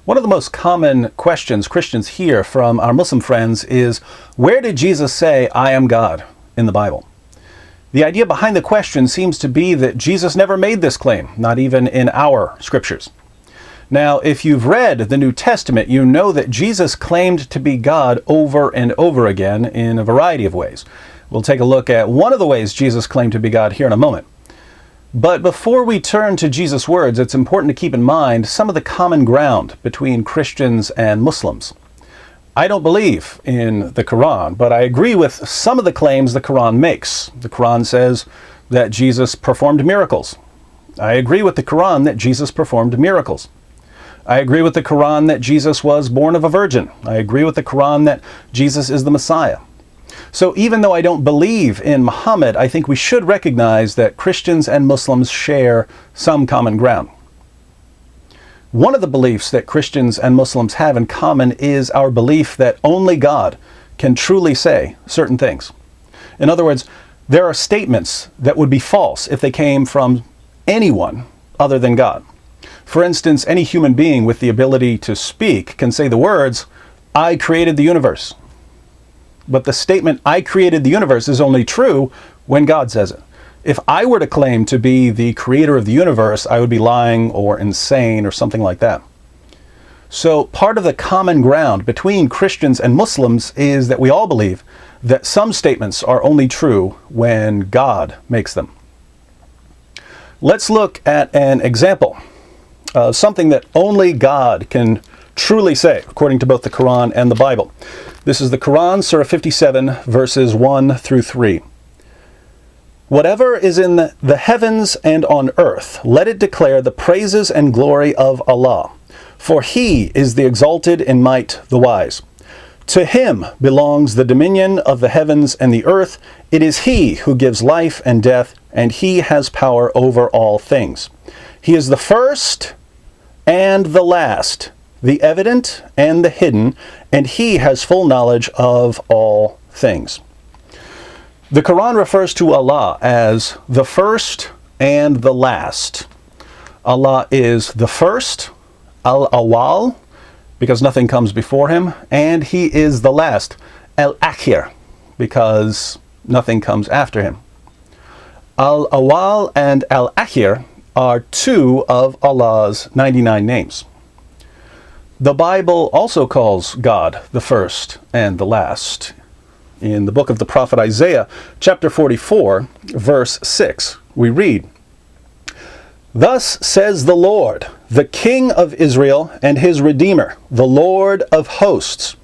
One of the most common questions Christians hear from our Muslim friends is, where did Jesus say, "I am God," in the Bible? The idea behind the question seems to be that Jesus never made this claim, not even in our scriptures. Now, if you've read the New Testament, you know that Jesus claimed to be God over and over again in a variety of ways. We'll take a look at one of the ways Jesus claimed to be God here in a moment. But before we turn to Jesus' words, it's important to keep in mind some of the common ground between Christians and Muslims. I don't believe in the Qur'an, but I agree with some of the claims the Qur'an makes. The Qur'an says that Jesus performed miracles. I agree with the Qur'an that Jesus performed miracles. I agree with the Qur'an that Jesus was born of a virgin. I agree with the Qur'an that Jesus is the Messiah. So even though I don't believe in Muhammad, I think we should recognize that Christians and Muslims share some common ground. One of the beliefs that Christians and Muslims have in common is our belief that only God can truly say certain things. In other words, there are statements that would be false if they came from anyone other than God. For instance, any human being with the ability to speak can say the words, "I created the universe." But the statement, "I created the universe," is only true when God says it. If I were to claim to be the creator of the universe, I would be lying or insane or something like that. So part of the common ground between Christians and Muslims is that we all believe that some statements are only true when God makes them. Let's look at an example of something that only God can truly say, according to both the Quran and the Bible. This is the Quran, Surah 57, verses 1 through 3. "Whatever is in the heavens and on earth, let it declare the praises and glory of Allah. For He is the exalted in might, the wise. To Him belongs the dominion of the heavens and the earth. It is He who gives life and death, and He has power over all things. He is the first and the last, the evident and the hidden, and He has full knowledge of all things." The Quran refers to Allah as the first and the last. Allah is the first, Al-Awwal, because nothing comes before Him, and He is the last, Al-Akhir, because nothing comes after Him. Al-Awwal and Al-Akhir are two of Allah's 99 names. The Bible also calls God the first and the last. In the book of the prophet Isaiah, chapter 44, verse 6, we read, "Thus says the Lord, the King of Israel and His Redeemer, the Lord of hosts.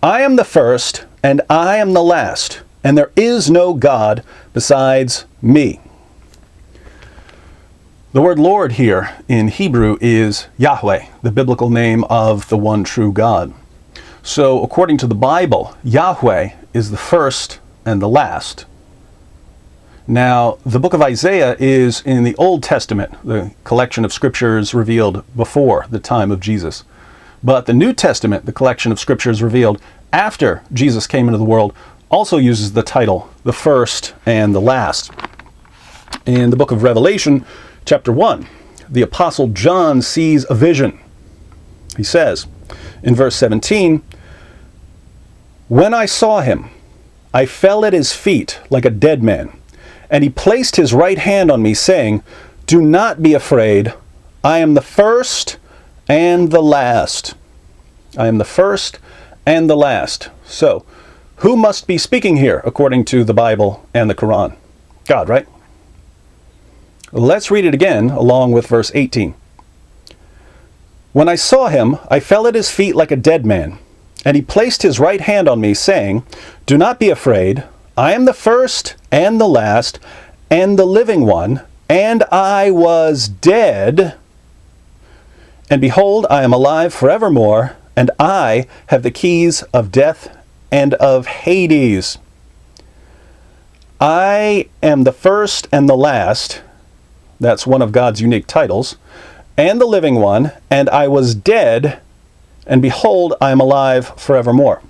I am the first and I am the last, and there is no God besides me." The word Lord here in Hebrew is Yahweh, the biblical name of the one true God. So according to the Bible, Yahweh is the first and the last. Now, the book of Isaiah is in the Old Testament, the collection of scriptures revealed before the time of Jesus. But the New Testament, the collection of scriptures revealed after Jesus came into the world, also uses the title, the first and the last. In the book of Revelation, chapter 1, the Apostle John sees a vision. He says, in verse 17, "When I saw Him, I fell at His feet like a dead man, and He placed His right hand on me, saying, 'Do not be afraid. I am the first and the last.'" I am the first and the last. So, who must be speaking here according to the Bible and the Quran? God, right? Let's read it again along with verse 18. "When I saw Him, I fell at His feet like a dead man, and He placed His right hand on me, saying, 'Do not be afraid. I am the first and the last, and the living one, and I was dead. And behold, I am alive forevermore, and I have the keys of death and of Hades. I am the first and the last," that's one of God's unique titles, "and the living one, and I was dead, and behold, I am alive forevermore."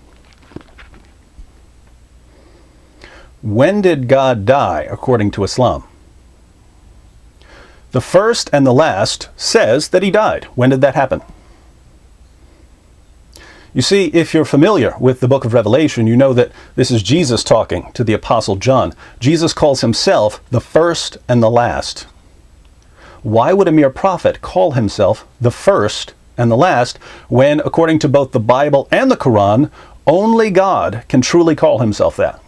When did God die, according to Islam? The first and the last says that He died. When did that happen? You see, if you're familiar with the book of Revelation, you know that this is Jesus talking to the Apostle John. Jesus calls himself the first and the last. Why would a mere prophet call himself the first and the last when, according to both the Bible and the Qur'an, only God can truly call himself that?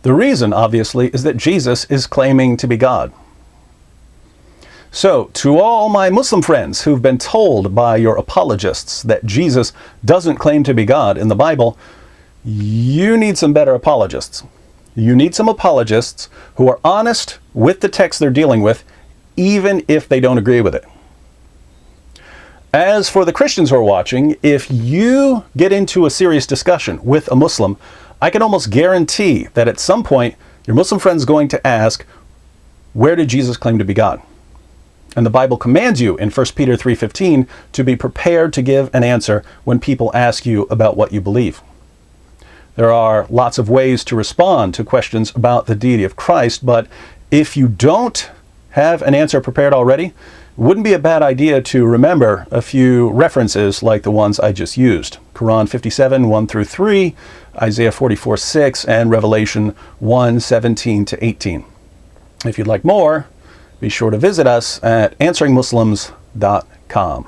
The reason, obviously, is that Jesus is claiming to be God. So, to all my Muslim friends who've been told by your apologists that Jesus doesn't claim to be God in the Bible, you need some better apologists. You need some apologists who are honest with the text they're dealing with, even if they don't agree with it. As for the Christians who are watching, if you get into a serious discussion with a Muslim, I can almost guarantee that at some point your Muslim friend is going to ask, where did Jesus claim to be God? And the Bible commands you in 1 Peter 3:15 to be prepared to give an answer when people ask you about what you believe. There are lots of ways to respond to questions about the deity of Christ, but if you don't have an answer prepared already, it wouldn't be a bad idea to remember a few references like the ones I just used. Quran 57, 1 through 3, Isaiah 44, 6, and Revelation 1, 17 to 18. If you'd like more, be sure to visit us at answeringmuslims.com.